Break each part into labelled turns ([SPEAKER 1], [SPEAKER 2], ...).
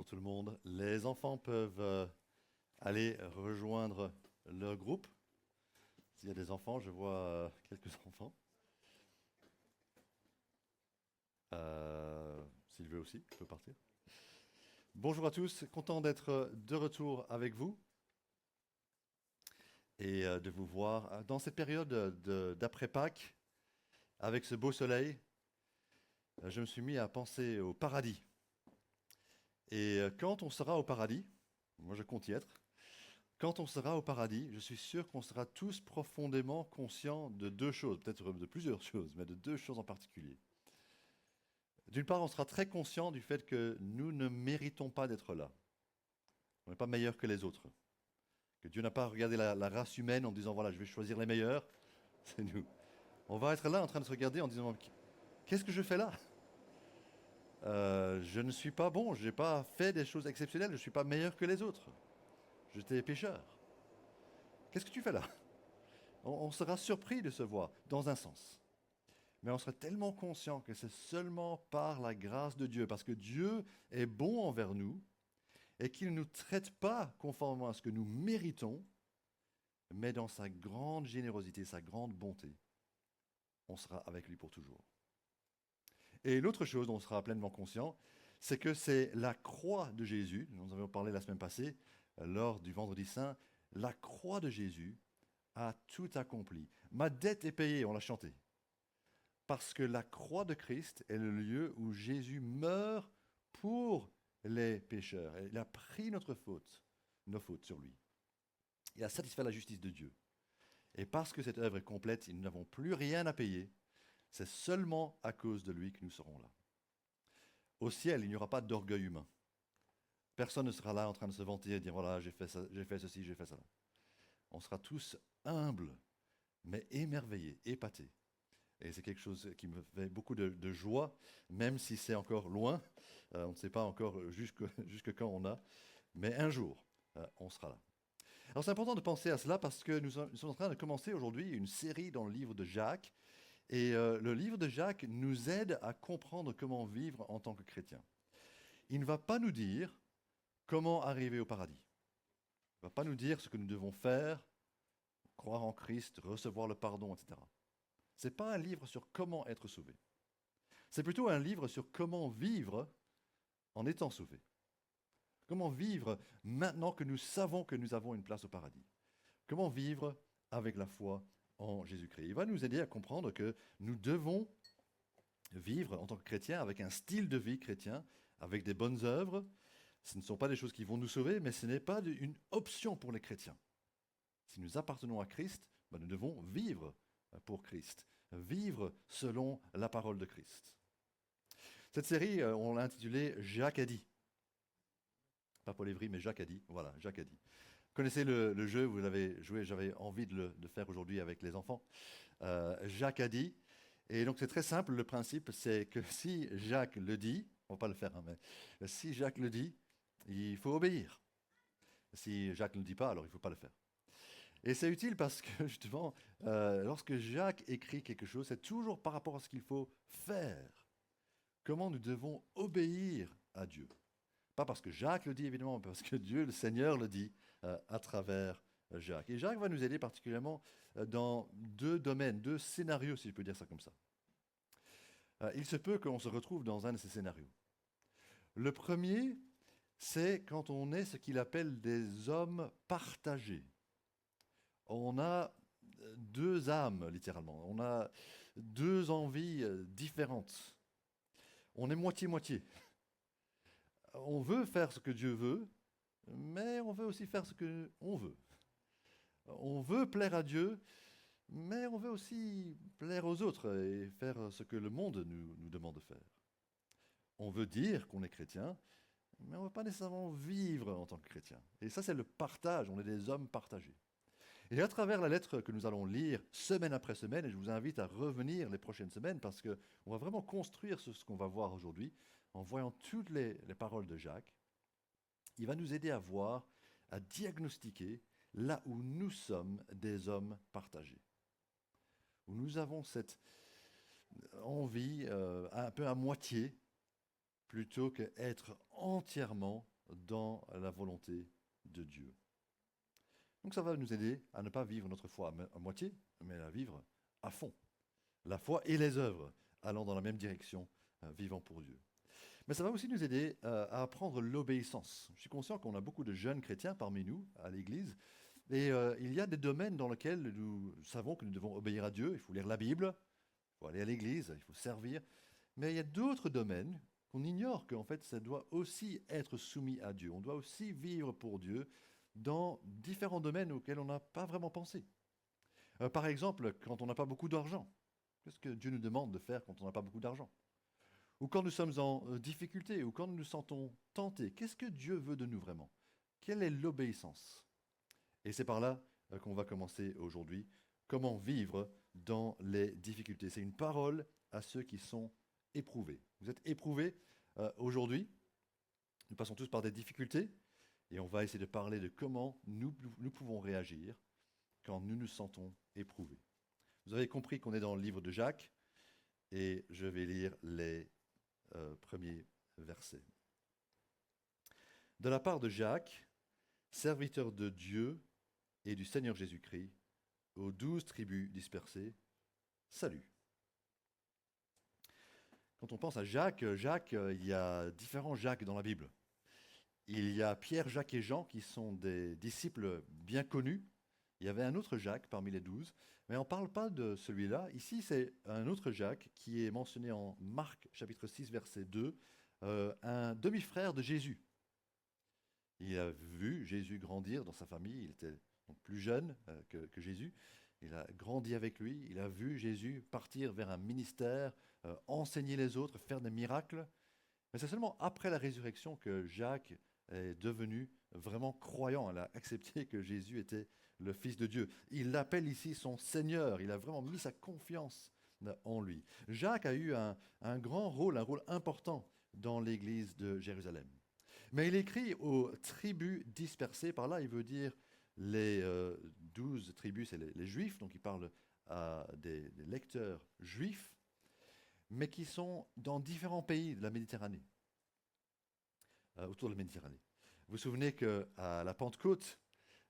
[SPEAKER 1] tout le monde. Les enfants peuvent aller rejoindre leur groupe. S'il y a des enfants, je vois quelques enfants. Sylvain aussi, peut partir. Bonjour à tous, content d'être de retour avec vous et de vous voir dans cette période d'après-Pâques, avec ce beau soleil. Je me suis mis à penser au paradis. Et quand on sera au paradis, moi je compte y être, quand on sera au paradis, je suis sûr qu'on sera tous profondément conscients de deux choses, peut-être de plusieurs choses, mais de deux choses en particulier. D'une part, on sera très conscient du fait que nous ne méritons pas d'être là. On n'est pas meilleurs que les autres. Que Dieu n'a pas regardé la race humaine en disant, voilà, je vais choisir les meilleurs, c'est nous. On va être là en train de se regarder en disant, qu'est-ce que je fais là? Je ne suis pas bon, je n'ai pas fait des choses exceptionnelles, je ne suis pas meilleur que les autres. J'étais pécheur. Qu'est-ce que tu fais là? On sera surpris de se voir, dans un sens. Mais on sera tellement conscient que c'est seulement par la grâce de Dieu, parce que Dieu est bon envers nous et qu'il ne nous traite pas conformément à ce que nous méritons, mais dans sa grande générosité, sa grande bonté, on sera avec lui pour toujours. Et l'autre chose dont on sera pleinement conscient, c'est que c'est la croix de Jésus, nous en avons parlé la semaine passée, lors du Vendredi Saint, la croix de Jésus a tout accompli. Ma dette est payée, on l'a chanté. Parce que la croix de Christ est le lieu où Jésus meurt pour les pécheurs. Il a pris nos fautes sur lui. Il a satisfait la justice de Dieu. Et parce que cette œuvre est complète, nous n'avons plus rien à payer. C'est seulement à cause de lui que nous serons là. Au ciel, il n'y aura pas d'orgueil humain. Personne ne sera là en train de se vanter et dire voilà, j'ai fait ceci, j'ai fait ça. On sera tous humbles, mais émerveillés, épatés. Et c'est quelque chose qui me fait beaucoup de joie, même si c'est encore loin. On ne sait pas encore jusque quand on a, mais un jour, on sera là. Alors c'est important de penser à cela parce que nous sommes en train de commencer aujourd'hui une série dans le livre de Jacques. Et le livre de Jacques nous aide à comprendre comment vivre en tant que chrétien. Il ne va pas nous dire comment arriver au paradis. Il ne va pas nous dire ce que nous devons faire, croire en Christ, recevoir le pardon, etc. Ce n'est pas un livre sur comment être sauvé. C'est plutôt un livre sur comment vivre en étant sauvé. Comment vivre maintenant que nous savons que nous avons une place au paradis. Comment vivre avec la foi en Jésus-Christ. Il va nous aider à comprendre que nous devons vivre en tant que chrétiens avec un style de vie chrétien, avec des bonnes œuvres. Ce ne sont pas des choses qui vont nous sauver, mais ce n'est pas une option pour les chrétiens. Si nous appartenons à Christ, nous devons vivre pour Christ, vivre selon la parole de Christ. Cette série, on l'a intitulée Jacques a dit. Pas Paul Évry, mais Jacques a dit. Voilà, Jacques a dit. Vous connaissez le jeu, vous l'avez joué, j'avais envie de le faire aujourd'hui avec les enfants. Jacques a dit. Et donc c'est très simple, le principe c'est que si Jacques le dit, on ne va pas le faire, hein, mais si Jacques le dit, il faut obéir. Si Jacques ne le dit pas, alors il ne faut pas le faire. Et c'est utile parce que justement, lorsque Jacques écrit quelque chose, c'est toujours par rapport à ce qu'il faut faire. Comment nous devons obéir à Dieu. Pas parce que Jacques le dit, évidemment, mais parce que Dieu, le Seigneur, le dit à travers Jacques. Et Jacques va nous aider particulièrement dans deux domaines, deux scénarios, si je peux dire ça comme ça. Il se peut qu'on se retrouve dans un de ces scénarios. Le premier, c'est quand on est ce qu'il appelle des hommes partagés. On a deux âmes, littéralement. On a deux envies différentes. On est moitié-moitié. On veut faire ce que Dieu veut, mais on veut aussi faire ce qu'on veut. On veut plaire à Dieu, mais on veut aussi plaire aux autres et faire ce que le monde nous demande de faire. On veut dire qu'on est chrétien, mais on ne veut pas nécessairement vivre en tant que chrétien. Et ça, c'est le partage, on est des hommes partagés. Et à travers la lettre que nous allons lire semaine après semaine, et je vous invite à revenir les prochaines semaines parce qu'on va vraiment construire ce qu'on va voir aujourd'hui en voyant toutes les paroles de Jacques, il va nous aider à voir, à diagnostiquer là où nous sommes des hommes partagés. Où nous avons cette envie un peu à moitié plutôt qu'être entièrement dans la volonté de Dieu. Donc ça va nous aider à ne pas vivre notre foi à moitié, mais à la vivre à fond. La foi et les œuvres allant dans la même direction, vivant pour Dieu. Mais ça va aussi nous aider à apprendre l'obéissance. Je suis conscient qu'on a beaucoup de jeunes chrétiens parmi nous, à l'Église, et il y a des domaines dans lesquels nous savons que nous devons obéir à Dieu. Il faut lire la Bible, il faut aller à l'Église, il faut servir. Mais il y a d'autres domaines qu'on ignore qu'en fait, ça doit aussi être soumis à Dieu. On doit aussi vivre pour Dieu dans différents domaines auxquels on n'a pas vraiment pensé. Par exemple, quand on n'a pas beaucoup d'argent. Qu'est-ce que Dieu nous demande de faire quand on n'a pas beaucoup d'argent? Ou quand nous sommes en difficulté, ou quand nous nous sentons tentés. Qu'est-ce que Dieu veut de nous vraiment? Quelle est l'obéissance? Et c'est par là qu'on va commencer aujourd'hui. Comment vivre dans les difficultés? C'est une parole à ceux qui sont éprouvés. Vous êtes éprouvés aujourd'hui. Nous passons tous par des difficultés. Et on va essayer de parler de comment nous pouvons réagir quand nous nous sentons éprouvés. Vous avez compris qu'on est dans le livre de Jacques. Et je vais lire les premiers versets. De la part de Jacques, serviteur de Dieu et du Seigneur Jésus-Christ, aux 12 tribus dispersées, salut. Quand on pense à Jacques, il y a différents Jacques dans la Bible. Il y a Pierre, Jacques et Jean qui sont des disciples bien connus. Il y avait un autre Jacques parmi les 12, mais on ne parle pas de celui-là. Ici, c'est un autre Jacques qui est mentionné en Marc chapitre 6, verset 2, un demi-frère de Jésus. Il a vu Jésus grandir dans sa famille, il était donc plus jeune que Jésus. Il a grandi avec lui, il a vu Jésus partir vers un ministère, enseigner les autres, faire des miracles. Mais c'est seulement après la résurrection que Jacques est devenu vraiment croyant. Il a accepté que Jésus était le Fils de Dieu. Il l'appelle ici son Seigneur. Il a vraiment mis sa confiance en lui. Jacques a eu un grand rôle, un rôle important dans l'église de Jérusalem. Mais il écrit aux tribus dispersées. Par là, il veut dire les 12 tribus, c'est les Juifs. Donc il parle à des lecteurs juifs, mais qui sont dans différents pays de la Méditerranée, autour de la Méditerranée. Vous vous souvenez qu'à la Pentecôte,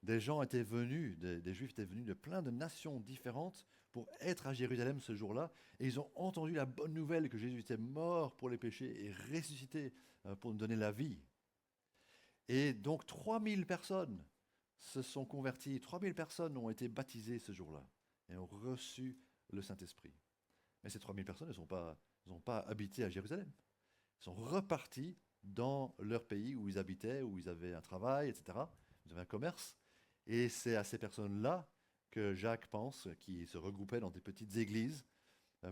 [SPEAKER 1] des gens étaient venus, des Juifs étaient venus de plein de nations différentes pour être à Jérusalem ce jour-là, et ils ont entendu la bonne nouvelle que Jésus était mort pour les péchés et ressuscité pour nous donner la vie. Et donc 3000 personnes se sont converties, 3000 personnes ont été baptisées ce jour-là et ont reçu le Saint-Esprit. Mais ces 3000 personnes n'ont pas habité à Jérusalem. Ils sont repartis dans leur pays où ils habitaient, où ils avaient un travail, etc. Ils avaient un commerce. Et c'est à ces personnes-là que Jacques pense, qui se regroupaient dans des petites églises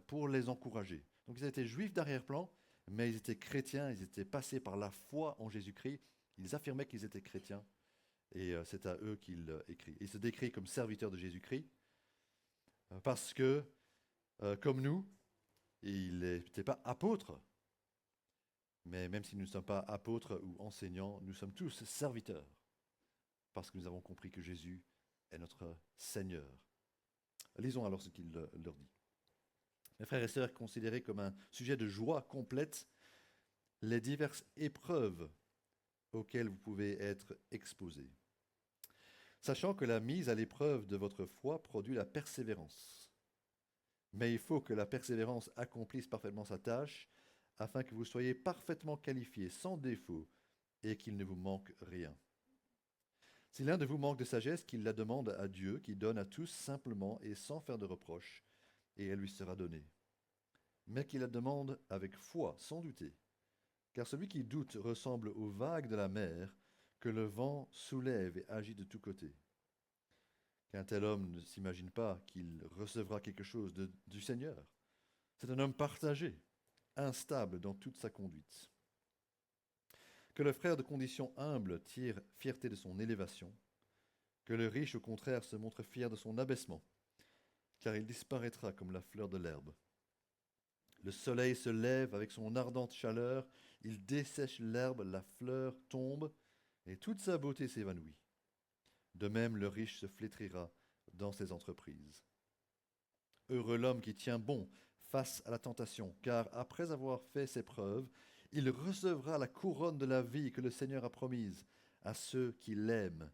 [SPEAKER 1] pour les encourager. Donc ils étaient juifs d'arrière-plan, mais ils étaient chrétiens, ils étaient passés par la foi en Jésus-Christ. Ils affirmaient qu'ils étaient chrétiens. Et c'est à eux qu'il écrit. Il se décrit comme serviteur de Jésus-Christ parce que, comme nous, il n'était pas apôtre. Mais même si nous ne sommes pas apôtres ou enseignants, nous sommes tous serviteurs parce que nous avons compris que Jésus est notre Seigneur. Lisons alors ce qu'il leur dit. Mes frères et sœurs, considérez comme un sujet de joie complète les diverses épreuves auxquelles vous pouvez être exposés, sachant que la mise à l'épreuve de votre foi produit la persévérance. Mais il faut que la persévérance accomplisse parfaitement sa tâche, afin que vous soyez parfaitement qualifiés, sans défaut, et qu'il ne vous manque rien. Si l'un de vous manque de sagesse, qu'il la demande à Dieu, qui donne à tous simplement et sans faire de reproche, et elle lui sera donnée. Mais qu'il la demande avec foi, sans douter. Car celui qui doute ressemble aux vagues de la mer, que le vent soulève et agite de tous côtés. Qu'un tel homme ne s'imagine pas qu'il recevra quelque chose du Seigneur. C'est un homme partagé, instable dans toute sa conduite. Que le frère de condition humble tire fierté de son élévation, que le riche au contraire se montre fier de son abaissement, car il disparaîtra comme la fleur de l'herbe. Le soleil se lève avec son ardente chaleur, il dessèche l'herbe, la fleur tombe, et toute sa beauté s'évanouit. De même, le riche se flétrira dans ses entreprises. Heureux l'homme qui tient bon face à la tentation, car après avoir fait ses preuves, Il recevra la couronne de la vie que le Seigneur a promise à ceux qui l'aiment.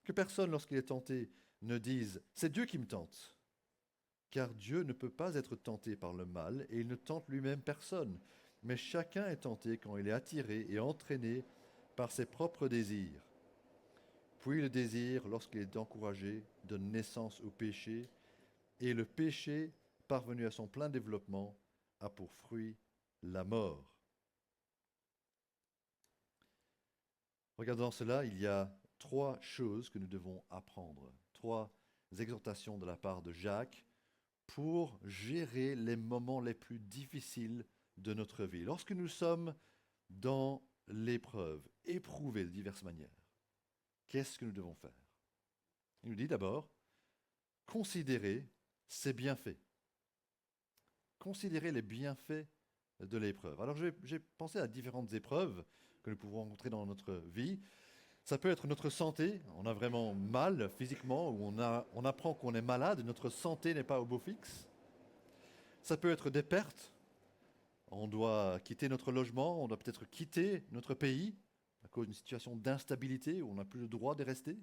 [SPEAKER 1] Que personne, lorsqu'il est tenté, ne dise « c'est Dieu qui me tente ». Car Dieu ne peut pas être tenté par le mal et il ne tente lui-même personne. Mais chacun est tenté quand il est attiré et entraîné par ses propres désirs. Puis le désir, lorsqu'il est encouragé, donne naissance au péché. Et le péché, parvenu à son plein développement, a pour fruit la mort. Regardant cela, il y a 3 choses que nous devons apprendre. 3 exhortations de la part de Jacques pour gérer les moments les plus difficiles de notre vie. Lorsque nous sommes dans l'épreuve, éprouvés de diverses manières, qu'est-ce que nous devons faire? Il nous dit d'abord, considérez ses bienfaits. Considérez les bienfaits de l'épreuve. Alors j'ai pensé à différentes épreuves que nous pouvons rencontrer dans notre vie. Ça peut être notre santé, on a vraiment mal physiquement, ou on apprend qu'on est malade, notre santé n'est pas au beau fixe. Ça peut être des pertes, on doit quitter notre logement, on doit peut-être quitter notre pays à cause d'une situation d'instabilité où on n'a plus le droit de rester.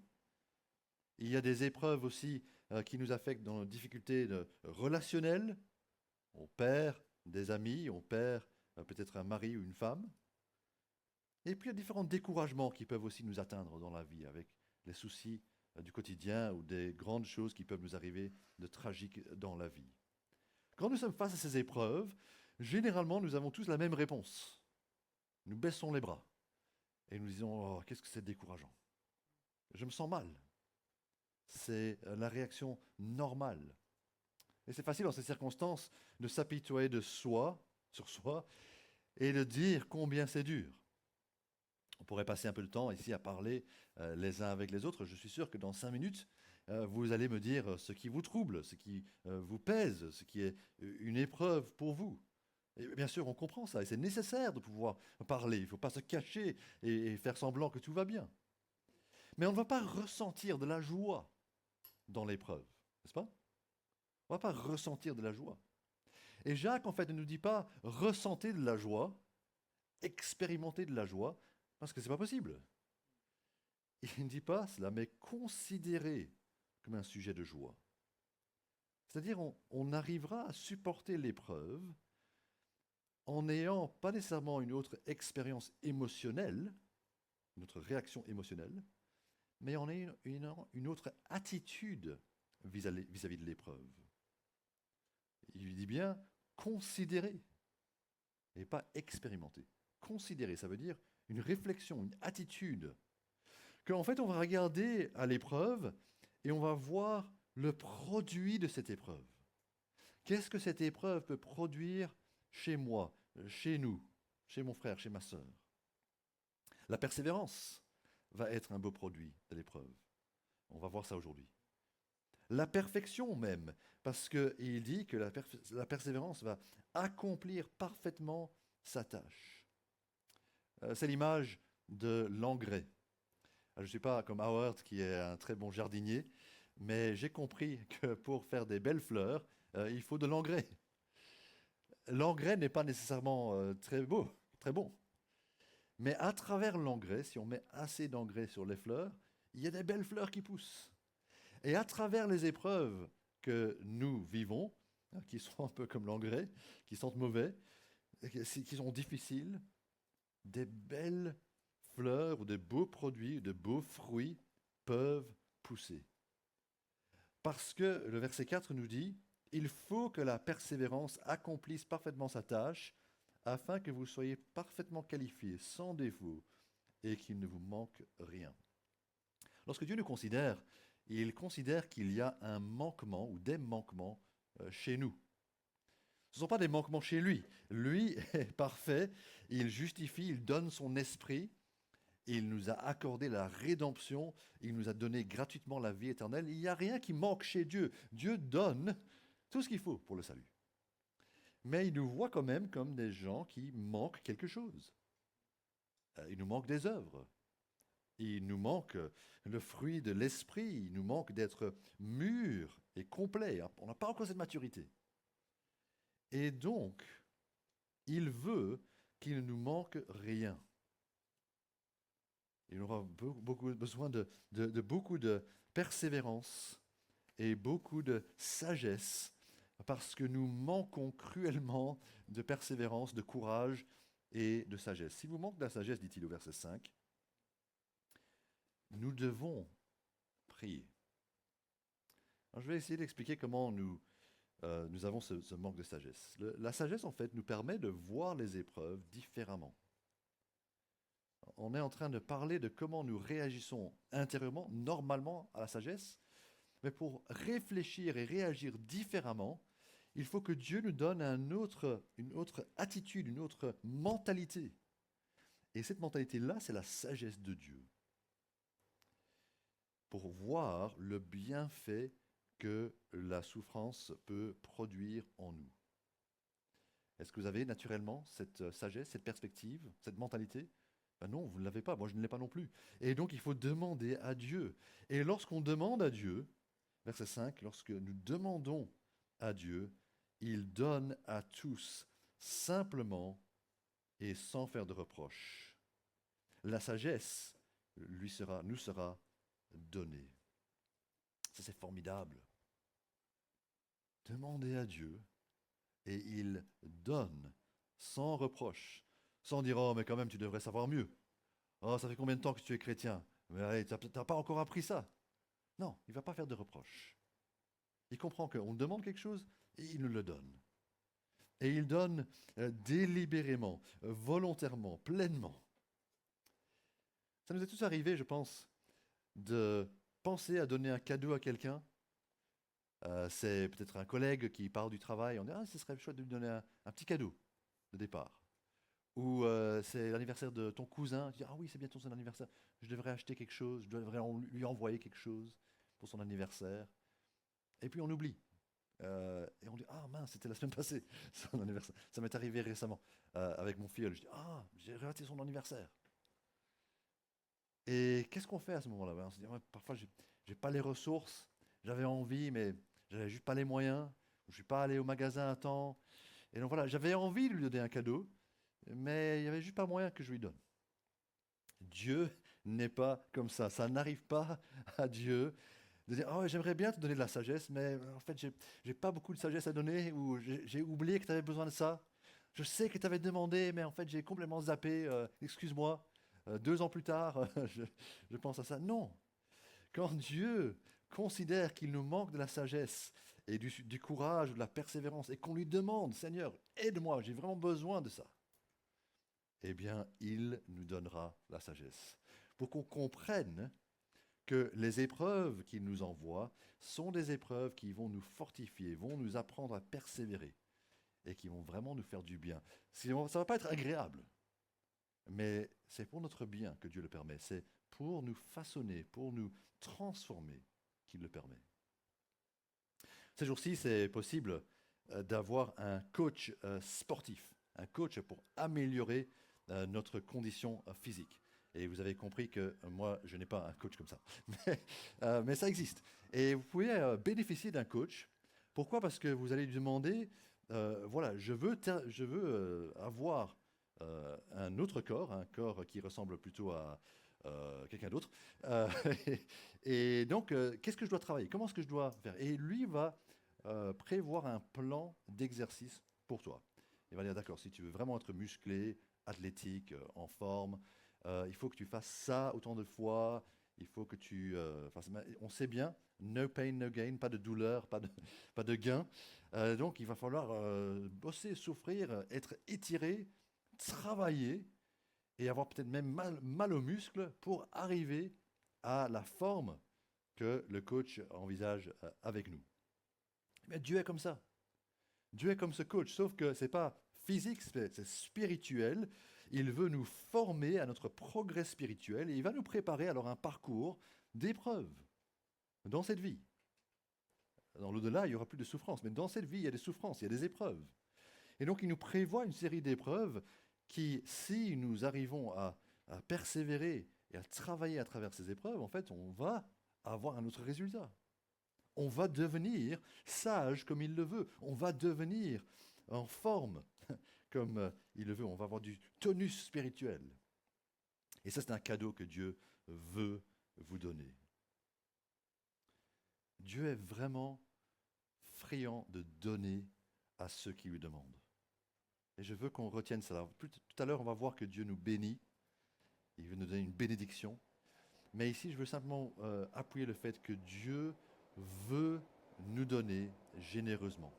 [SPEAKER 1] Il y a des épreuves aussi qui nous affectent dans nos difficultés relationnelles. On perd des amis, on perd peut-être un mari ou une femme. Et puis il y a différents découragements qui peuvent aussi nous atteindre dans la vie avec les soucis du quotidien ou des grandes choses qui peuvent nous arriver de tragiques dans la vie. Quand nous sommes face à ces épreuves, généralement nous avons tous la même réponse. Nous baissons les bras et nous disons « Oh, qu'est-ce que c'est décourageant. Je me sens mal. » C'est la réaction normale. Et c'est facile dans ces circonstances de s'apitoyer sur soi et de dire combien c'est dur. On pourrait passer un peu de temps ici à parler les uns avec les autres. Je suis sûr que dans 5 minutes, vous allez me dire ce qui vous trouble, ce qui vous pèse, ce qui est une épreuve pour vous. Et bien sûr, on comprend ça et c'est nécessaire de pouvoir parler. Il ne faut pas se cacher et faire semblant que tout va bien. Mais on ne va pas ressentir de la joie dans l'épreuve, n'est-ce pas? On ne va pas ressentir de la joie. Et Jacques, en fait, ne nous dit pas ressentez de la joie, expérimentez de la joie, parce que ce n'est pas possible. Il ne dit pas cela, mais considérez comme un sujet de joie. C'est-à-dire, on arrivera à supporter l'épreuve en n'ayant pas nécessairement une autre expérience émotionnelle, une autre réaction émotionnelle, mais en ayant une autre attitude vis-à-vis de l'épreuve. Il dit bien considérer et pas expérimenter. Considérer, ça veut dire une réflexion, une attitude. Qu'en fait, on va regarder à l'épreuve et on va voir le produit de cette épreuve. Qu'est-ce que cette épreuve peut produire chez moi, chez nous, chez mon frère, chez ma sœur? La persévérance va être un beau produit de l'épreuve. On va voir ça aujourd'hui. La perfection même, parce qu'il dit que la persévérance va accomplir parfaitement sa tâche. C'est l'image de l'engrais. Je ne suis pas comme Howard qui est un très bon jardinier, mais j'ai compris que pour faire des belles fleurs, il faut de l'engrais. L'engrais n'est pas nécessairement très beau, très bon. Mais à travers l'engrais, si on met assez d'engrais sur les fleurs, il y a des belles fleurs qui poussent. Et à travers les épreuves que nous vivons, qui sont un peu comme l'engrais, qui sentent mauvais, qui sont difficiles, des belles fleurs ou de beaux produits, de beaux fruits peuvent pousser. Parce que le verset 4 nous dit, « Il faut que la persévérance accomplisse parfaitement sa tâche, afin que vous soyez parfaitement qualifiés, sans défaut, et qu'il ne vous manque rien. » Lorsque Dieu nous considère, il considère qu'il y a un manquement ou des manquements chez nous. Ce ne sont pas des manquements chez lui. Lui est parfait, il justifie, il donne son esprit, il nous a accordé la rédemption, il nous a donné gratuitement la vie éternelle. Il n'y a rien qui manque chez Dieu. Dieu donne tout ce qu'il faut pour le salut. Mais il nous voit quand même comme des gens qui manquent quelque chose. Il nous manque des œuvres. Il nous manque le fruit de l'esprit. Il nous manque d'être mûrs et complets. On n'a pas encore cette maturité. Et donc, il veut qu'il ne nous manque rien. Il aura beaucoup besoin de beaucoup de persévérance et beaucoup de sagesse, parce que nous manquons cruellement de persévérance, de courage et de sagesse. Si vous manquez de la sagesse, dit-il au verset 5, nous devons prier. Alors, je vais essayer d'expliquer comment nous avons ce manque de sagesse. La sagesse, en fait, nous permet de voir les épreuves différemment. On est en train de parler de comment nous réagissons intérieurement, normalement, à la sagesse. Mais pour réfléchir et réagir différemment, il faut que Dieu nous donne une autre attitude, une autre mentalité. Et cette mentalité-là, c'est la sagesse de Dieu. Pour voir le bienfait que la souffrance peut produire en nous. Est-ce que vous avez naturellement cette sagesse, cette perspective, cette mentalité ? Ben non, vous ne l'avez pas, moi je ne l'ai pas non plus. Et donc il faut demander à Dieu. Et lorsqu'on demande à Dieu, verset 5, lorsque nous demandons à Dieu, il donne à tous, simplement et sans faire de reproches. La sagesse nous sera donnée. Ça c'est formidable. Demandez à Dieu et il donne sans reproche, sans dire « Oh, mais quand même, tu devrais savoir mieux. Oh, ça fait combien de temps que tu es chrétien? Mais allez, tu n'as pas encore appris ça. » Non, il ne va pas faire de reproches. Il comprend qu'on demande quelque chose et il nous le donne. Et il donne délibérément, volontairement, pleinement. Ça nous est tous arrivé, je pense, de penser à donner un cadeau à quelqu'un. C'est peut-être un collègue qui part du travail, on dit « Ah, ce serait chouette de lui donner un petit cadeau de départ. » Ou c'est l'anniversaire de ton cousin, tu dis « Ah oui, c'est bientôt son anniversaire, je devrais acheter quelque chose, je devrais lui envoyer quelque chose pour son anniversaire. » Et puis on oublie. Et on dit « Ah mince, c'était la semaine passée, son anniversaire. » Ça m'est arrivé récemment avec mon filleul. Je dis « Ah, j'ai raté son anniversaire. » Et qu'est-ce qu'on fait à ce moment-là? On se dit ouais, « Parfois, j'ai pas les ressources, j'avais envie, mais j'avais juste pas les moyens. Je suis pas allé au magasin à temps. » Et donc voilà, j'avais envie de lui donner un cadeau, mais il n'y avait juste pas moyen que je lui donne. Dieu n'est pas comme ça. Ça n'arrive pas à Dieu de dire oh, j'aimerais bien te donner de la sagesse, mais en fait, j'ai pas beaucoup de sagesse à donner, ou j'ai oublié que tu avais besoin de ça. Je sais que tu avais demandé, mais en fait, j'ai complètement zappé. Excuse-moi. 2 ans plus tard, je pense à ça. Non. Quand Dieu considère qu'il nous manque de la sagesse et du courage, de la persévérance, et qu'on lui demande, Seigneur, aide-moi, j'ai vraiment besoin de ça, eh bien, il nous donnera la sagesse. Pour qu'on comprenne que les épreuves qu'il nous envoie sont des épreuves qui vont nous fortifier, vont nous apprendre à persévérer et qui vont vraiment nous faire du bien. Ça ne va pas être agréable, mais c'est pour notre bien que Dieu le permet. C'est pour nous façonner, pour nous transformer qu'il le permet. Ces jours-ci, c'est possible d'avoir un coach sportif, un coach pour améliorer notre condition physique. Et vous avez compris que moi, je n'ai pas un coach comme ça. Mais ça existe. Et vous pouvez bénéficier d'un coach. Pourquoi? Parce que vous allez lui demander, voilà, je veux avoir un autre corps, un corps qui ressemble plutôt à quelqu'un d'autre. Et donc, qu'est-ce que je dois travailler? Comment est-ce que je dois faire? Et lui va prévoir un plan d'exercice pour toi. Il va dire, d'accord, si tu veux vraiment être musclé, athlétique, en forme, il faut que tu fasses ça autant de fois, il faut que tu fasses... On sait bien, no pain, no gain, pas de douleur, pas de gain. Donc il va falloir bosser, souffrir, être étiré, travailler et avoir peut-être même mal aux muscles pour arriver à la forme que le coach envisage avec nous. Mais Dieu est comme ça. Dieu est comme ce coach, sauf que ce n'est pas physique, c'est spirituel. Il veut nous former à notre progrès spirituel et il va nous préparer alors un parcours d'épreuves dans cette vie. Dans l'au-delà, il n'y aura plus de souffrance, mais dans cette vie, il y a des souffrances, il y a des épreuves. Et donc, il nous prévoit une série d'épreuves qui, si nous arrivons à persévérer et à travailler à travers ces épreuves, en fait, on va avoir un autre résultat. On va devenir sage comme il le veut. On va devenir en forme comme il le veut. On va avoir du tonus spirituel. Et ça, c'est un cadeau que Dieu veut vous donner. Dieu est vraiment friand de donner à ceux qui lui demandent. Et je veux qu'on retienne ça. Tout à l'heure, on va voir que Dieu nous bénit. Il veut nous donner une bénédiction. Mais ici, je veux simplement appuyer le fait que Dieu veut nous donner généreusement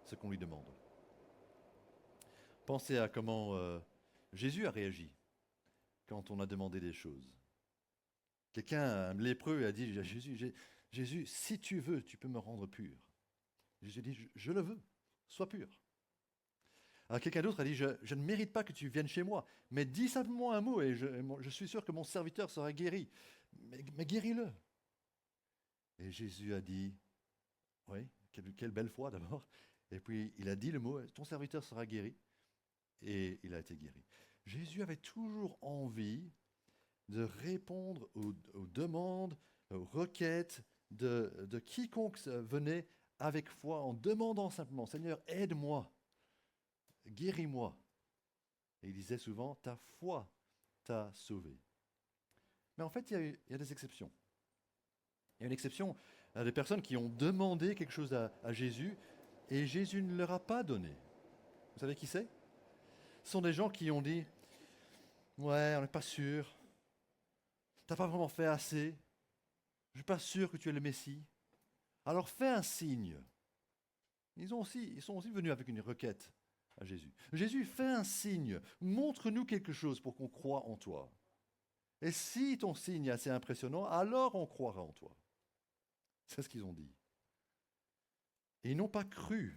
[SPEAKER 1] ce qu'on lui demande. Pensez à comment Jésus a réagi quand on a demandé des choses. Quelqu'un, un lépreux, a dit à Jésus, Jésus, si tu veux, tu peux me rendre pur. Jésus dit, je le veux, sois pur. Alors quelqu'un d'autre a dit, je ne mérite pas que tu viennes chez moi, mais dis simplement un mot et je suis sûr que mon serviteur sera guéri. Mais guéris-le. Et Jésus a dit, oui, quelle belle foi d'abord. Et puis il a dit le mot, ton serviteur sera guéri. Et il a été guéri. Jésus avait toujours envie de répondre aux demandes, aux requêtes de quiconque venait avec foi en demandant simplement, Seigneur, aide-moi, guéris-moi. Et il disait souvent, ta foi t'a sauvé. Mais en fait, il y a des exceptions. Il y a une exception à des personnes qui ont demandé quelque chose à Jésus et Jésus ne leur a pas donné. Vous savez qui c'est? Ce sont des gens qui ont dit, ouais, on n'est pas sûr, tu n'as pas vraiment fait assez, je ne suis pas sûr que tu es le Messie, alors fais un signe. Ils sont aussi venus avec une requête à Jésus. Jésus, fais un signe, montre-nous quelque chose pour qu'on croie en toi. Et si ton signe est assez impressionnant, alors on croira en toi. C'est ce qu'ils ont dit. Et ils n'ont pas cru.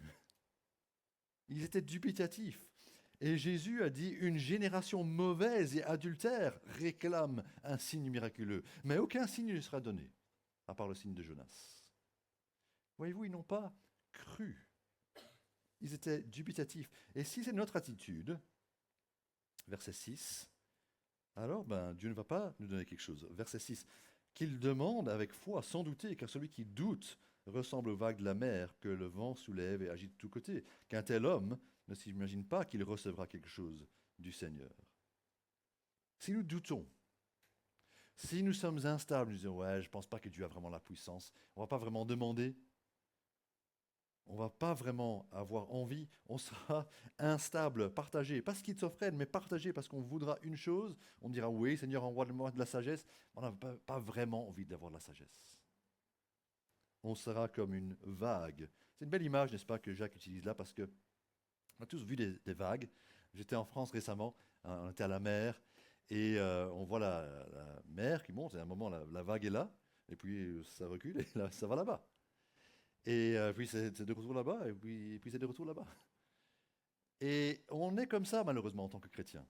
[SPEAKER 1] Ils étaient dubitatifs. Et Jésus a dit, une génération mauvaise et adultère réclame un signe miraculeux. Mais aucun signe ne sera donné, à part le signe de Jonas. Voyez-vous, ils n'ont pas cru. Ils étaient dubitatifs. Et si c'est notre attitude, verset 6, alors Dieu ne va pas nous donner quelque chose. Verset 6, qu'il demande avec foi, sans douter, car celui qui doute ressemble aux vagues de la mer que le vent soulève et agite de tous côtés. Qu'un tel homme ne s'imagine pas qu'il recevra quelque chose du Seigneur. Si nous doutons, si nous sommes instables, nous disons, ouais, je ne pense pas que Dieu a vraiment la puissance, on ne va pas vraiment demander, on ne va pas vraiment avoir envie, on sera instable, partagé, pas schizophrène, mais partagé parce qu'on voudra une chose, on dira, oui, Seigneur, envoie-moi de la sagesse, on n'a pas vraiment envie d'avoir de la sagesse. On sera comme une vague. C'est une belle image, n'est-ce pas, que Jacques utilise là, parce que on a tous vu des vagues. J'étais en France récemment, on était à la mer, et on voit la mer qui monte, et à un moment, la vague est là, et puis ça recule, et là, ça va là-bas. Et puis c'est de retour là-bas, et puis c'est de retour là-bas. Et on est comme ça, malheureusement, en tant que chrétien.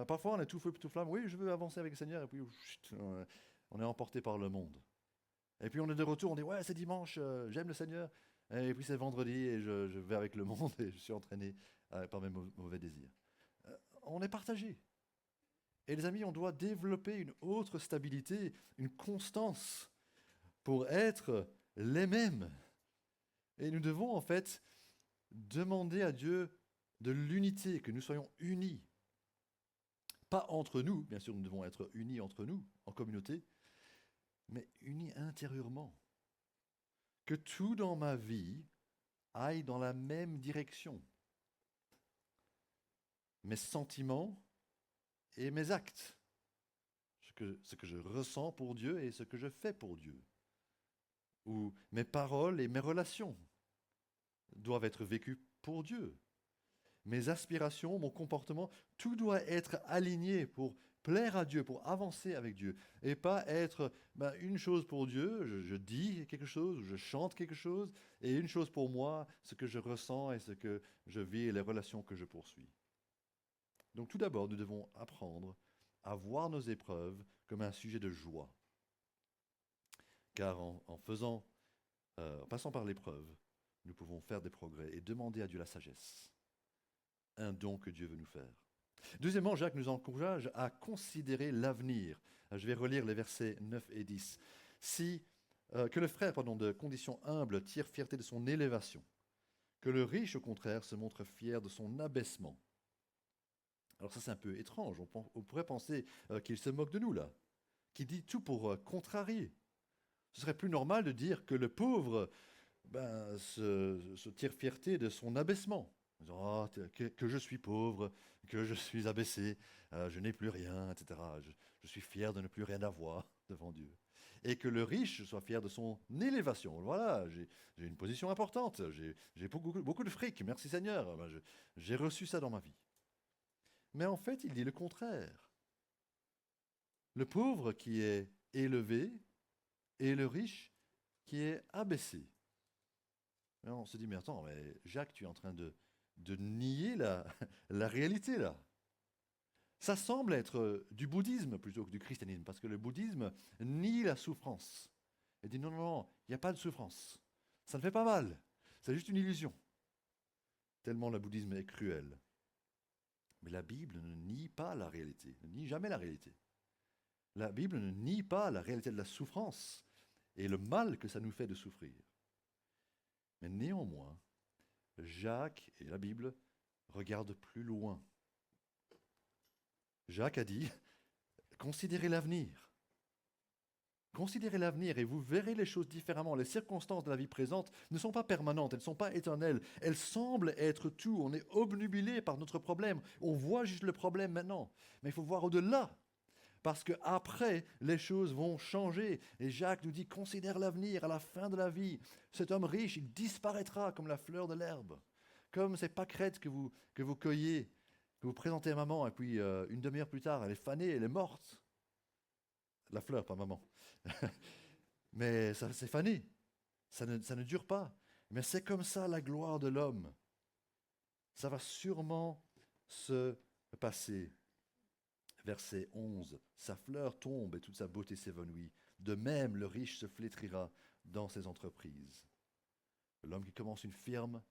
[SPEAKER 1] Parfois, on est tout feu, tout flamme. Oui, je veux avancer avec le Seigneur, et puis chut, on est emporté par le monde. Et puis on est de retour, on dit, ouais, c'est dimanche, j'aime le Seigneur. Et puis c'est vendredi, et je vais avec le monde, et je suis entraîné par mes mauvais désirs. On est partagé. Et les amis, on doit développer une autre stabilité, une constance pour être les mêmes. Et nous devons en fait demander à Dieu de l'unité, que nous soyons unis. Pas entre nous, bien sûr, nous devons être unis entre nous, en communauté, mais unis intérieurement. Que tout dans ma vie aille dans la même direction. Mes sentiments et mes actes. Ce que je ressens pour Dieu et ce que je fais pour Dieu. Ou mes paroles et mes relations doivent être vécues pour Dieu. Mes aspirations, mon comportement, tout doit être aligné pour plaire à Dieu, pour avancer avec Dieu. Et pas être une chose pour Dieu, je dis quelque chose, ou je chante quelque chose, et une chose pour moi, ce que je ressens et ce que je vis et les relations que je poursuis. Donc tout d'abord, nous devons apprendre à voir nos épreuves comme un sujet de joie. Car en passant par l'épreuve, nous pouvons faire des progrès et demander à Dieu la sagesse. Un don que Dieu veut nous faire. Deuxièmement, Jacques nous encourage à considérer l'avenir. Je vais relire les versets 9 et 10. Que le frère, de condition humble, tire fierté de son élévation, Que le riche, au contraire, se montre fier de son abaissement. Alors ça, c'est un peu étrange. On pourrait penser qu'il se moque de nous, là, qu'il dit tout pour contrarier. Ce serait plus normal de dire que le pauvre se tire fierté de son abaissement. En disant, que je suis pauvre, que je suis abaissé, je n'ai plus rien, etc. Je suis fier de ne plus rien avoir devant Dieu. Et que le riche soit fier de son élévation. Voilà, j'ai une position importante, j'ai beaucoup de fric, merci Seigneur, j'ai reçu ça dans ma vie. Mais en fait, il dit le contraire. Le pauvre qui est élevé et le riche qui est abaissé. Et on se dit, mais attends, mais Jacques, tu es en train de nier la réalité là. Ça semble être du bouddhisme plutôt que du christianisme, parce que le bouddhisme nie la souffrance. Il dit non, non, non, il n'y a pas de souffrance. Ça ne fait pas mal. C'est juste une illusion. Tellement le bouddhisme est cruel. Mais la Bible ne nie pas la réalité, ne nie jamais la réalité. La Bible ne nie pas la réalité de la souffrance et le mal que ça nous fait de souffrir. Mais néanmoins, Jacques et la Bible regardent plus loin. Jacques a dit, considérez l'avenir. Considérez l'avenir et vous verrez les choses différemment. Les circonstances de la vie présente ne sont pas permanentes, elles ne sont pas éternelles. Elles semblent être tout. On est obnubilé par notre problème. On voit juste le problème maintenant. Mais il faut voir au-delà. Parce qu'après, les choses vont changer. Et Jacques nous dit, considère l'avenir, à la fin de la vie. Cet homme riche, il disparaîtra comme la fleur de l'herbe. Comme ces pâquerettes que vous cueillez, que vous présentez à maman, et puis une demi-heure plus tard, elle est fanée, elle est morte. La fleur, pas maman. Mais ça c'est fané. Ça ne dure pas. Mais c'est comme ça la gloire de l'homme. Ça va sûrement se passer. Verset 11. Sa fleur tombe et toute sa beauté s'évanouit. De même, le riche se flétrira dans ses entreprises. L'homme qui commence une firme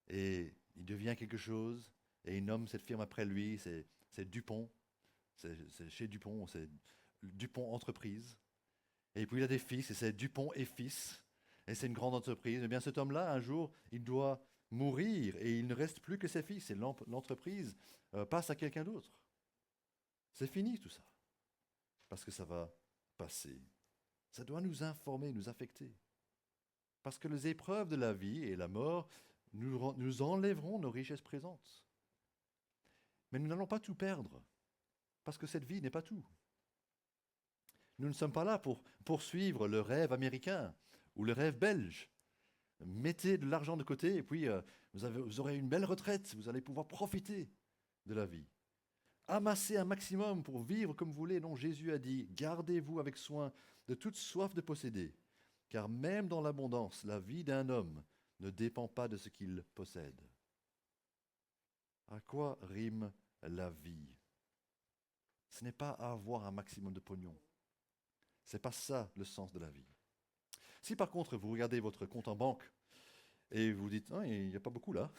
[SPEAKER 1] et il devient quelque chose et il nomme cette firme après lui, c'est Dupont. C'est chez Dupont, c'est Dupont Entreprise. Et puis il a des fils, et c'est Dupont et Fils, et c'est une grande entreprise. Eh bien cet homme-là, un jour, il doit mourir, et il ne reste plus que ses fils, et l'entreprise passe à quelqu'un d'autre. C'est fini tout ça, parce que ça va passer. Ça doit nous informer, nous affecter. Parce que les épreuves de la vie et la mort nous enlèveront nos richesses présentes. Mais nous n'allons pas tout perdre, parce que cette vie n'est pas tout. Nous ne sommes pas là pour poursuivre le rêve américain ou le rêve belge. Mettez de l'argent de côté et puis vous aurez une belle retraite, vous allez pouvoir profiter de la vie. Amassez un maximum pour vivre comme vous voulez. Non, Jésus a dit, gardez-vous avec soin de toute soif de posséder, car même dans l'abondance, la vie d'un homme ne dépend pas de ce qu'il possède. À quoi rime la vie? Ce n'est pas avoir un maximum de pognon. Ce n'est pas ça le sens de la vie. Si par contre vous regardez votre compte en banque et vous dites, oh, il n'y a pas beaucoup là,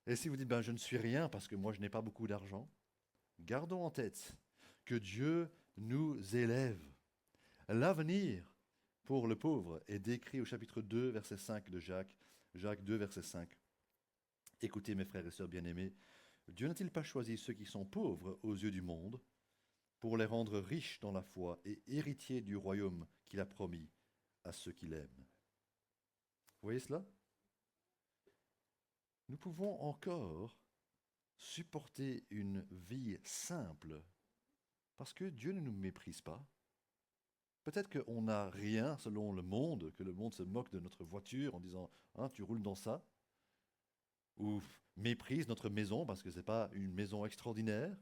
[SPEAKER 1] et si vous dites, je ne suis rien parce que moi je n'ai pas beaucoup d'argent, gardons en tête que Dieu nous élève. L'avenir pour le pauvre est décrit au chapitre 2, verset 5 de Jacques. Jacques 2, verset 5. Écoutez mes frères et sœurs bien-aimés, Dieu n'a-t-il pas choisi ceux qui sont pauvres aux yeux du monde pour les rendre riches dans la foi et héritiers du royaume qu'il a promis à ceux qui l'aiment? Vous voyez cela? Nous pouvons encore supporter une vie simple parce que Dieu ne nous méprise pas. Peut-être qu'on n'a rien selon le monde, que le monde se moque de notre voiture en disant tu roules dans ça, ou méprise notre maison parce que ce n'est pas une maison extraordinaire.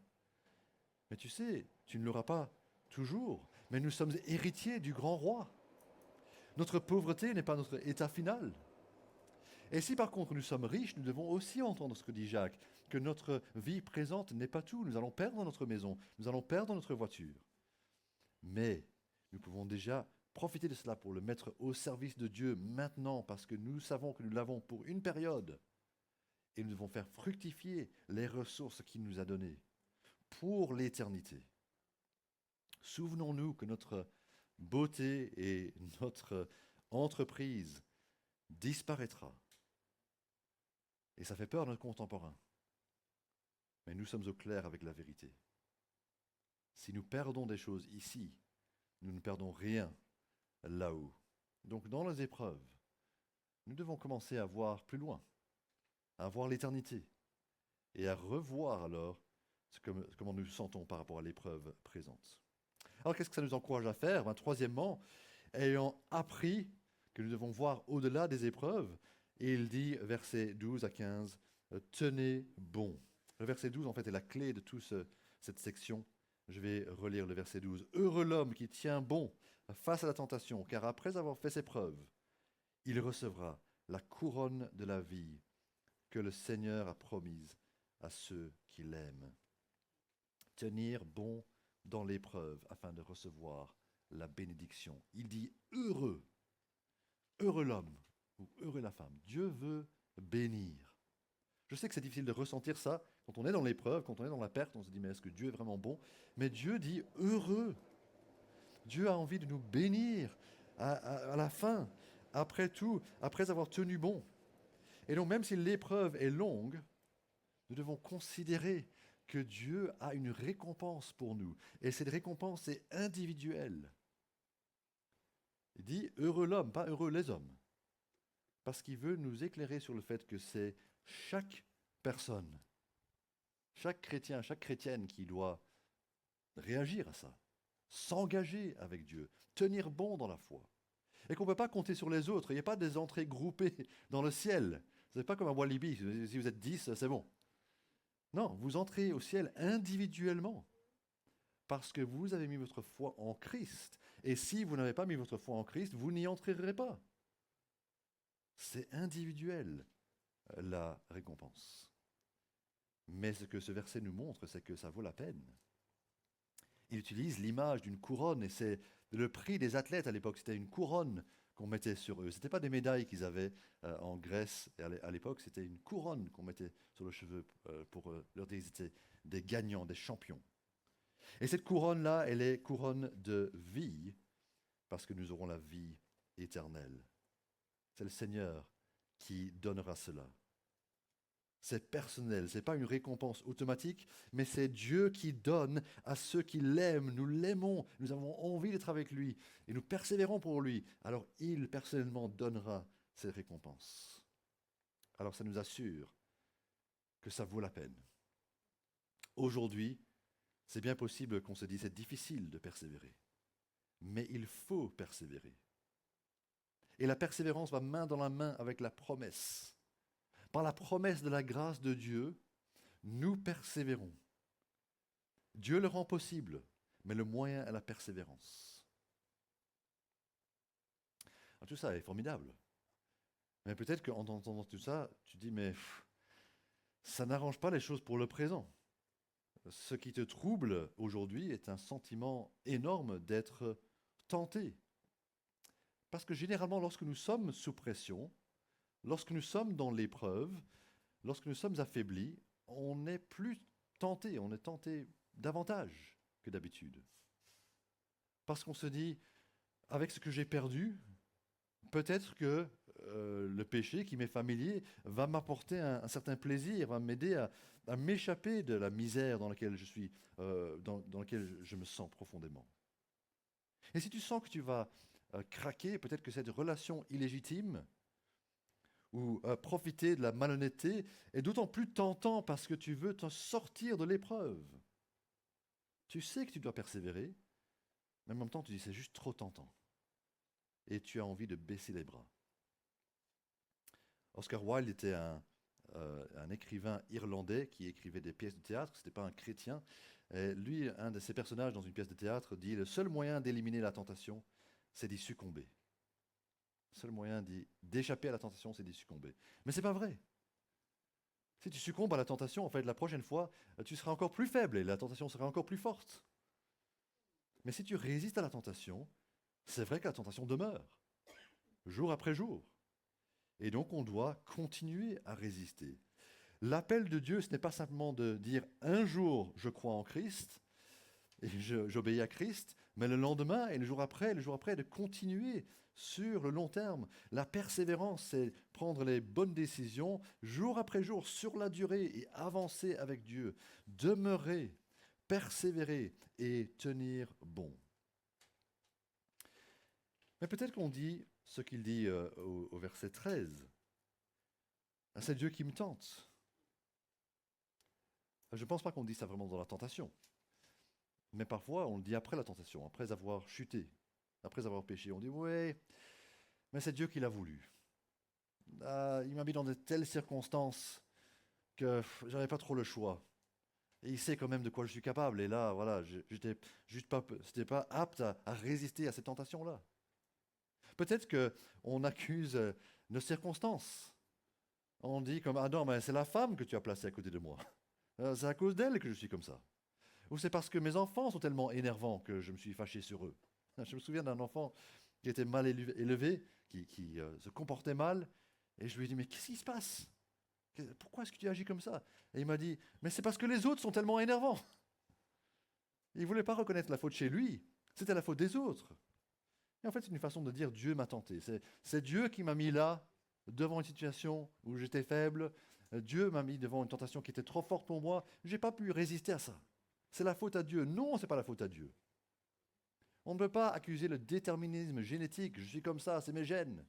[SPEAKER 1] Mais tu sais, tu ne l'auras pas toujours. Mais nous sommes héritiers du grand roi. Notre pauvreté n'est pas notre état final. Et si par contre nous sommes riches, nous devons aussi entendre ce que dit Jacques, que notre vie présente n'est pas tout. Nous allons perdre notre maison, nous allons perdre notre voiture. Mais nous pouvons déjà profiter de cela pour le mettre au service de Dieu maintenant, parce que nous savons que nous l'avons pour une période. Et nous devons faire fructifier les ressources qu'il nous a données pour l'éternité. Souvenons-nous que notre beauté et notre entreprise disparaîtra. Et ça fait peur à nos contemporains. Mais nous sommes au clair avec la vérité. Si nous perdons des choses ici, nous ne perdons rien là-haut. Donc dans les épreuves, nous devons commencer à voir plus loin, à voir l'éternité et à revoir alors comment nous nous sentons par rapport à l'épreuve présente. Alors qu'est-ce que ça nous encourage à faire? Troisièmement, ayant appris que nous devons voir au-delà des épreuves, et il dit, versets 12 à 15, tenez bon. Le verset 12, en fait, est la clé de toute cette section. Je vais relire le verset 12. Heureux l'homme qui tient bon face à la tentation, car après avoir fait ses preuves, il recevra la couronne de la vie que le Seigneur a promise à ceux qui l'aiment. Tenir bon dans l'épreuve afin de recevoir la bénédiction. Il dit heureux, heureux l'homme ou heureux la femme. Dieu veut bénir. Je sais que c'est difficile de ressentir ça quand on est dans l'épreuve, quand on est dans la perte, on se dit mais est-ce que Dieu est vraiment bon? Mais Dieu dit heureux. Dieu a envie de nous bénir à la fin, après tout, après avoir tenu bon. Et donc même si l'épreuve est longue, nous devons considérer que Dieu a une récompense pour nous. Et cette récompense est individuelle. Il dit heureux l'homme, pas heureux les hommes. Parce qu'il veut nous éclairer sur le fait que c'est chaque personne, chaque chrétien, chaque chrétienne qui doit réagir à ça, s'engager avec Dieu, tenir bon dans la foi. Et qu'on ne peut pas compter sur les autres. Il n'y a pas des entrées groupées dans le ciel. Ce n'est pas comme à Walibi, si vous êtes 10, c'est bon. Non, vous entrez au ciel individuellement parce que vous avez mis votre foi en Christ. Et si vous n'avez pas mis votre foi en Christ, vous n'y entrerez pas. C'est individuel, la récompense. Mais ce que ce verset nous montre, c'est que ça vaut la peine. Il utilise l'image d'une couronne, et c'est le prix des athlètes à l'époque. C'était une couronne qu'on mettait sur eux. Ce n'était pas des médailles qu'ils avaient en Grèce à l'époque, c'était une couronne qu'on mettait sur le cheveu pour leur dire qu'ils étaient des gagnants, des champions. Et cette couronne-là, elle est couronne de vie, parce que nous aurons la vie éternelle. C'est le Seigneur qui donnera cela. C'est personnel, ce n'est pas une récompense automatique, mais c'est Dieu qui donne à ceux qui l'aiment. Nous l'aimons, nous avons envie d'être avec lui et nous persévérons pour lui. Alors il personnellement donnera cette récompense. Alors ça nous assure que ça vaut la peine. Aujourd'hui, c'est bien possible qu'on se dise c'est difficile de persévérer, mais il faut persévérer. Et la persévérance va main dans la main avec la promesse. Par la promesse de la grâce de Dieu, nous persévérons. Dieu le rend possible, mais le moyen est la persévérance. Alors, tout ça est formidable. Mais peut-être qu'en entendant tout ça, tu dis, mais ça n'arrange pas les choses pour le présent. Ce qui te trouble aujourd'hui est un sentiment énorme d'être tenté. Parce que généralement, lorsque nous sommes sous pression, lorsque nous sommes dans l'épreuve, lorsque nous sommes affaiblis, on est plus tenté, on est tenté davantage que d'habitude. Parce qu'on se dit, avec ce que j'ai perdu, peut-être que le péché qui m'est familier va m'apporter un certain plaisir, va m'aider à m'échapper de la misère dans laquelle je suis, dans laquelle je me sens profondément. Et si tu sens que tu vas craquer, peut-être que cette relation illégitime ou profiter de la malhonnêteté est d'autant plus tentant parce que tu veux te sortir de l'épreuve. Tu sais que tu dois persévérer, mais en même temps tu dis c'est juste trop tentant. Et tu as envie de baisser les bras. Oscar Wilde était un écrivain irlandais qui écrivait des pièces de théâtre, ce n'était pas un chrétien. Et lui, un de ses personnages dans une pièce de théâtre dit « Le seul moyen d'éliminer la tentation, c'est d'y succomber. » Le seul moyen d'échapper à la tentation, c'est d'y succomber. Mais ce n'est pas vrai. Si tu succombes à la tentation, en fait, la prochaine fois, tu seras encore plus faible et la tentation sera encore plus forte. Mais si tu résistes à la tentation, c'est vrai que la tentation demeure, jour après jour. Et donc, on doit continuer à résister. L'appel de Dieu, ce n'est pas simplement de dire « un jour, je crois en Christ et j'obéis à Christ », mais le lendemain et le jour après, de continuer sur le long terme. La persévérance, c'est prendre les bonnes décisions jour après jour, sur la durée, et avancer avec Dieu. Demeurer, persévérer et tenir bon. Mais peut-être qu'on dit ce qu'il dit au verset 13. C'est Dieu qui me tente. Je ne pense pas qu'on dit ça vraiment dans la tentation. Mais parfois, on le dit après la tentation, après avoir chuté, après avoir péché. On dit, ouais, mais c'est Dieu qui l'a voulu. Il m'a mis dans de telles circonstances que j'avais pas trop le choix. Et il sait quand même de quoi je suis capable. Et là, voilà, j'étais juste pas, c'était pas apte à résister à cette tentation-là. Peut-être qu'on accuse nos circonstances. On dit comme, ah non, mais c'est la femme que tu as placée à côté de moi. C'est à cause d'elle que je suis comme ça. Ou c'est parce que mes enfants sont tellement énervants que je me suis fâché sur eux. Je me souviens d'un enfant qui était mal élevé, qui se comportait mal, et je lui ai dit, mais qu'est-ce qui se passe? Pourquoi est-ce que tu agis comme ça? Et il m'a dit, mais c'est parce que les autres sont tellement énervants. Il ne voulait pas reconnaître la faute chez lui, c'était la faute des autres. Et en fait, c'est une façon de dire, Dieu m'a tenté. C'est Dieu qui m'a mis là, devant une situation où j'étais faible. Dieu m'a mis devant une tentation qui était trop forte pour moi. Je n'ai pas pu résister à ça. C'est la faute à Dieu. Non, ce n'est pas la faute à Dieu. On ne peut pas accuser le déterminisme génétique. Je suis comme ça, c'est mes gènes.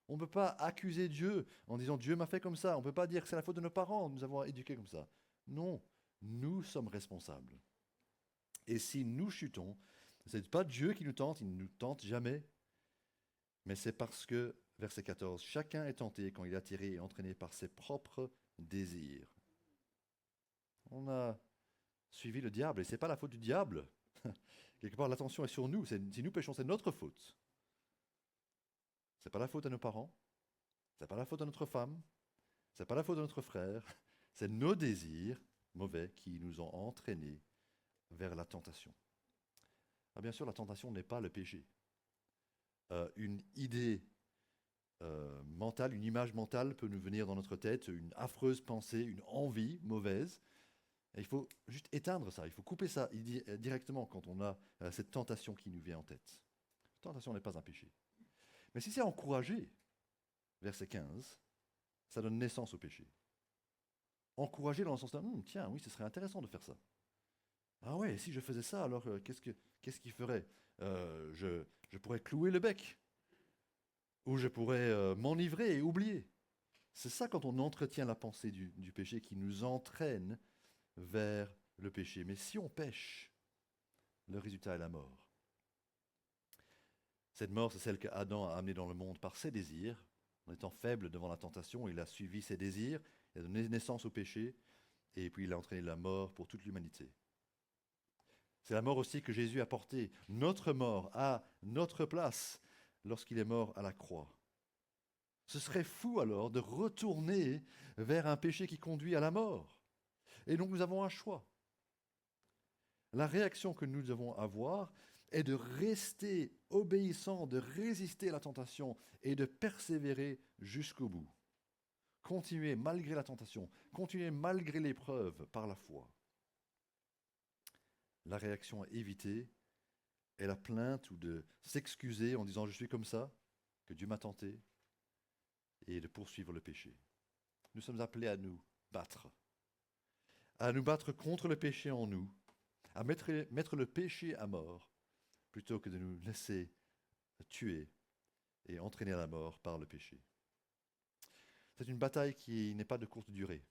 [SPEAKER 1] On ne peut pas accuser Dieu en disant Dieu m'a fait comme ça. On ne peut pas dire que c'est la faute de nos parents, nous avons éduqué comme ça. Non, nous sommes responsables. Et si nous chutons, ce n'est pas Dieu qui nous tente, il ne nous tente jamais. Mais c'est parce que, verset 14, chacun est tenté quand il est attiré et entraîné par ses propres désirs. On a suivi le diable, et ce n'est pas la faute du diable. Quelque part, l'attention est sur nous. Si nous péchons, c'est notre faute. Ce n'est pas la faute de nos parents, ce n'est pas la faute de notre femme, ce n'est pas la faute de notre frère. C'est nos désirs mauvais qui nous ont entraînés vers la tentation. Alors bien sûr, la tentation n'est pas le péché. Une idée mentale, une image mentale peut nous venir dans notre tête, une affreuse pensée, une envie mauvaise. Et il faut juste éteindre ça, il faut couper ça directement quand on a cette tentation qui nous vient en tête. La tentation n'est pas un péché. Mais si c'est encouragé, verset 15, ça donne naissance au péché. Encouragé dans le sens de tiens, oui, ce serait intéressant de faire ça. Ah ouais, si je faisais ça, alors qu'est-ce qu'il ferait? Je pourrais clouer le bec. Ou je pourrais m'enivrer et oublier. C'est ça quand on entretient la pensée du péché qui nous entraîne vers le péché. Mais si on pêche, le résultat est la mort. Cette mort, c'est celle qu'Adam a amenée dans le monde par ses désirs. En étant faible devant la tentation, il a suivi ses désirs, il a donné naissance au péché, et puis il a entraîné la mort pour toute l'humanité. C'est la mort aussi que Jésus a portée, notre mort, à notre place, lorsqu'il est mort à la croix. Ce serait fou alors de retourner vers un péché qui conduit à la mort. Et donc nous avons un choix. La réaction que nous devons avoir est de rester obéissant, de résister à la tentation et de persévérer jusqu'au bout. Continuer malgré la tentation, continuer malgré l'épreuve par la foi. La réaction à éviter est la plainte ou de s'excuser en disant je suis comme ça, que Dieu m'a tenté, et de poursuivre le péché. Nous sommes appelés à nous battre contre le péché en nous, à mettre le péché à mort, plutôt que de nous laisser tuer et entraîner à la mort par le péché. C'est une bataille qui n'est pas de courte durée.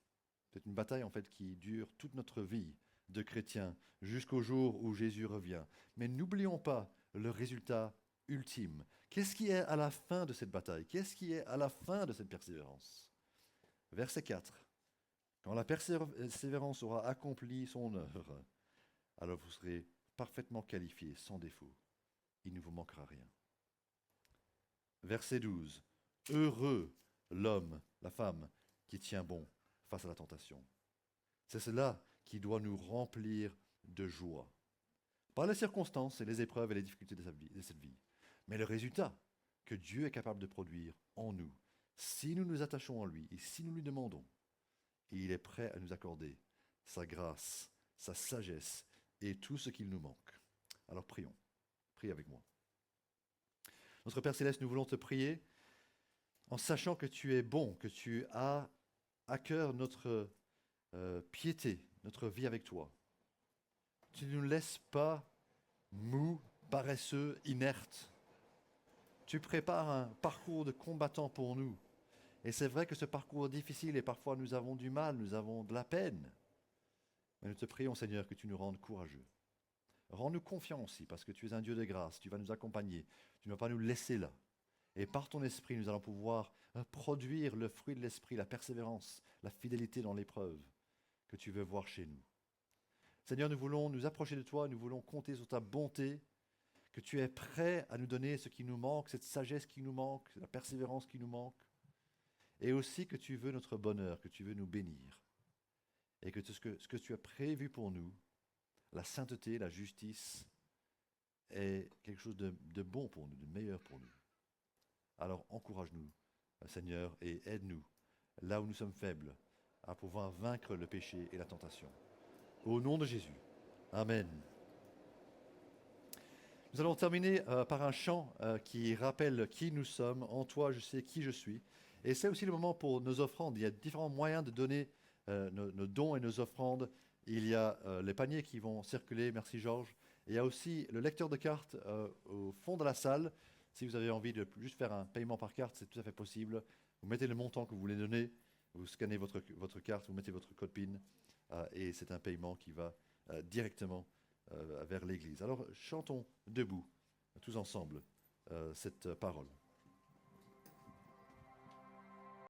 [SPEAKER 1] C'est une bataille en fait qui dure toute notre vie de chrétien jusqu'au jour où Jésus revient. Mais n'oublions pas le résultat ultime. Qu'est-ce qui est à la fin de cette bataille? Qu'est-ce qui est à la fin de cette persévérance? Verset 4. Quand la persévérance aura accompli son œuvre, alors vous serez parfaitement qualifiés, sans défaut. Il ne vous manquera rien. Verset 12. Heureux l'homme, la femme, qui tient bon face à la tentation. C'est cela qui doit nous remplir de joie. Pas les circonstances et les épreuves et les difficultés de cette vie, mais le résultat que Dieu est capable de produire en nous, si nous nous attachons à lui et si nous lui demandons. Et il est prêt à nous accorder sa grâce, sa sagesse et tout ce qu'il nous manque. Alors prions. Prie avec moi. Notre Père Céleste, nous voulons te prier en sachant que tu es bon, que tu as à cœur notre piété, notre vie avec toi. Tu ne nous laisses pas mous, paresseux, inertes. Tu prépares un parcours de combattant pour nous. Et c'est vrai que ce parcours est difficile et parfois nous avons du mal, nous avons de la peine. Mais nous te prions, Seigneur, que tu nous rendes courageux. Rends-nous confiants aussi, parce que tu es un Dieu de grâce, tu vas nous accompagner, tu ne vas pas nous laisser là. Et par ton esprit, nous allons pouvoir produire le fruit de l'esprit, la persévérance, la fidélité dans l'épreuve que tu veux voir chez nous. Seigneur, nous voulons nous approcher de toi, nous voulons compter sur ta bonté, que tu es prêt à nous donner ce qui nous manque, cette sagesse qui nous manque, la persévérance qui nous manque, et aussi que tu veux notre bonheur, que tu veux nous bénir, et que ce que tu as prévu pour nous, la sainteté, la justice, est quelque chose de bon pour nous, de meilleur pour nous. Alors encourage-nous, Seigneur, et aide-nous, là où nous sommes faibles, à pouvoir vaincre le péché et la tentation. Au nom de Jésus. Amen. Nous allons terminer par un chant qui rappelle qui nous sommes. En toi, je sais qui je suis. Et c'est aussi le moment pour nos offrandes. Il y a différents moyens de donner nos dons et nos offrandes. Il y a les paniers qui vont circuler, merci Georges. Et il y a aussi le lecteur de cartes au fond de la salle. Si vous avez envie de juste faire un paiement par carte, c'est tout à fait possible. Vous mettez le montant que vous voulez donner, vous scannez votre carte, vous mettez votre code PIN et c'est un paiement qui va directement vers l'Église. Alors chantons debout, tous ensemble, cette parole.